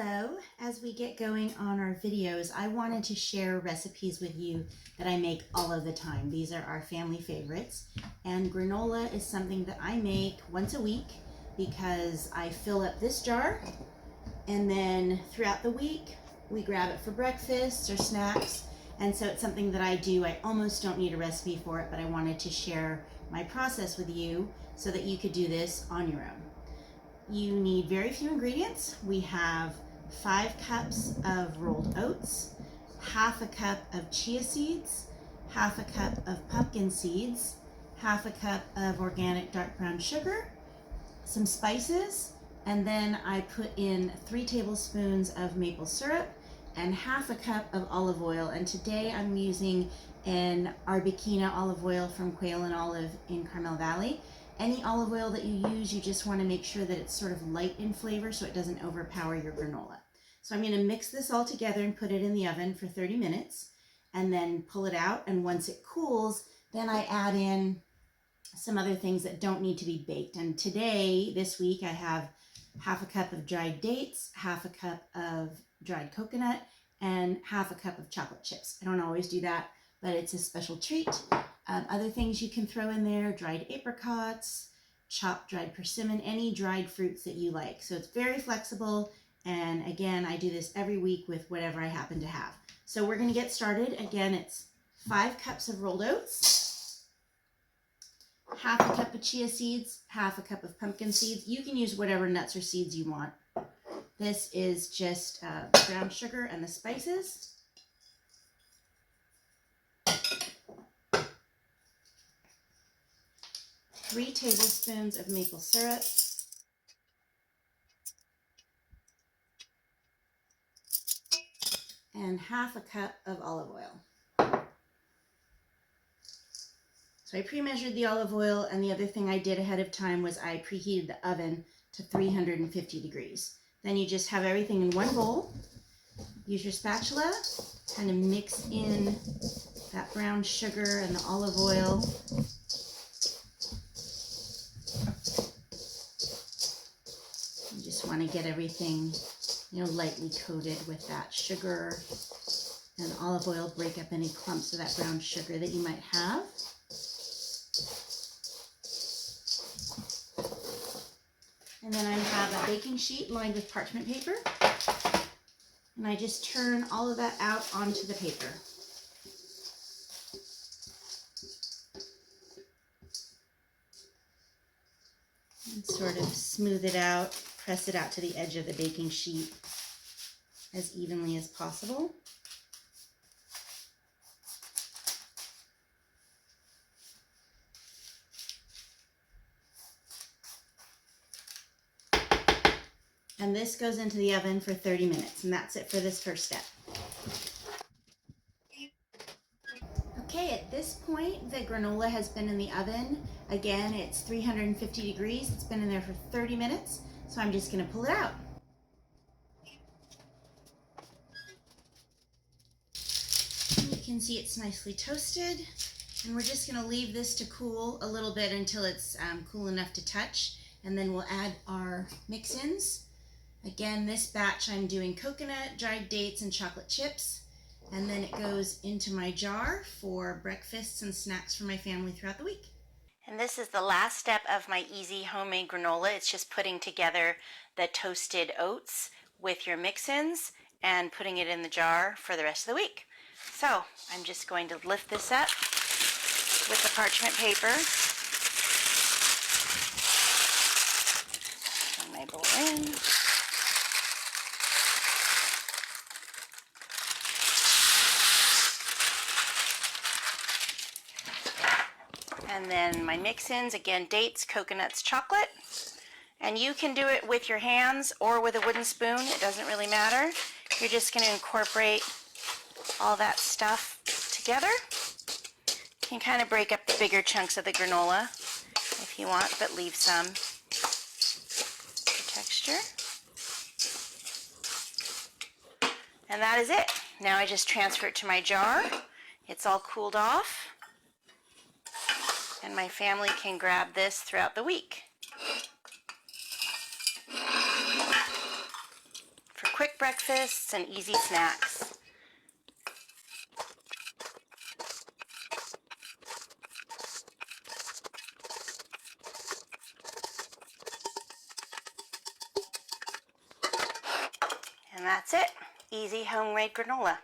Hello, as we get going on our videos, I wanted to share recipes with you that I make all of the time. These are our family favorites, and granola is something that I make once a week because I fill up this jar and then throughout the week we grab it for breakfast or snacks, and so it's something that I do. I almost don't need a recipe for it, but I wanted to share my process with you so that you could do this on your own. You need very few ingredients. We have 5 cups of rolled oats, half a cup of chia seeds, half a cup of pumpkin seeds, half a cup of organic dark brown sugar, some spices, and then I put in 3 tablespoons of maple syrup and half a cup of olive oil. And today I'm using an Arbequina olive oil from Quail and Olive in Carmel Valley. Any olive oil that you use, you just want to make sure that it's sort of light in flavor so it doesn't overpower your granola. So I'm going to mix this all together and put it in the oven for 30 minutes and then pull it out. And once it cools, then I add in some other things that don't need to be baked. And today, this week, I have half a cup of dried dates, half a cup of dried coconut, and half a cup of chocolate chips. I don't always do that, but it's a special treat. Other things you can throw in there: dried apricots, chopped dried persimmon, any dried fruits that you like. So it's very flexible. And again, I do this every week with whatever I happen to have. So we're going to get started. Again, it's 5 cups of rolled oats, half a cup of chia seeds, half a cup of pumpkin seeds. You can use whatever nuts or seeds you want. This is just brown sugar and the spices. 3 tablespoons of maple syrup, and half a cup of olive oil. So I pre-measured the olive oil, and the other thing I did ahead of time was I preheated the oven to 350 degrees. Then you just have everything in one bowl. Use your spatula, kind of mix in that brown sugar and the olive oil. You just want to get everything, lightly coated with that sugar and olive oil. Break up any clumps of that brown sugar that you might have. And then I have a baking sheet lined with parchment paper, and I just turn all of that out onto the paper. And sort of smooth it out, press it out to the edge of the baking sheet as evenly as possible. And this goes into the oven for 30 minutes, and that's it for this first step. Okay, at this point, the granola has been in the oven. Again, it's 350 degrees. It's been in there for 30 minutes, so I'm just going to pull it out. And you can see it's nicely toasted, and we're just going to leave this to cool a little bit until it's cool enough to touch, and then we'll add our mix-ins. Again, this batch I'm doing coconut, dried dates, and chocolate chips. And then it goes into my jar for breakfasts and snacks for my family throughout the week. And this is the last step of my easy homemade granola. It's just putting together the toasted oats with your mix-ins and putting it in the jar for the rest of the week. So I'm just going to lift this up with the parchment paper. Turn my bowl in. And then my mix-ins, again, dates, coconuts, chocolate. And you can do it with your hands or with a wooden spoon. It doesn't really matter. You're just going to incorporate all that stuff together. You can kind of break up the bigger chunks of the granola if you want, but leave some for texture. And that is it. Now I just transfer it to my jar. It's all cooled off, and my family can grab this throughout the week for quick breakfasts and easy snacks. And that's it. Easy homemade granola.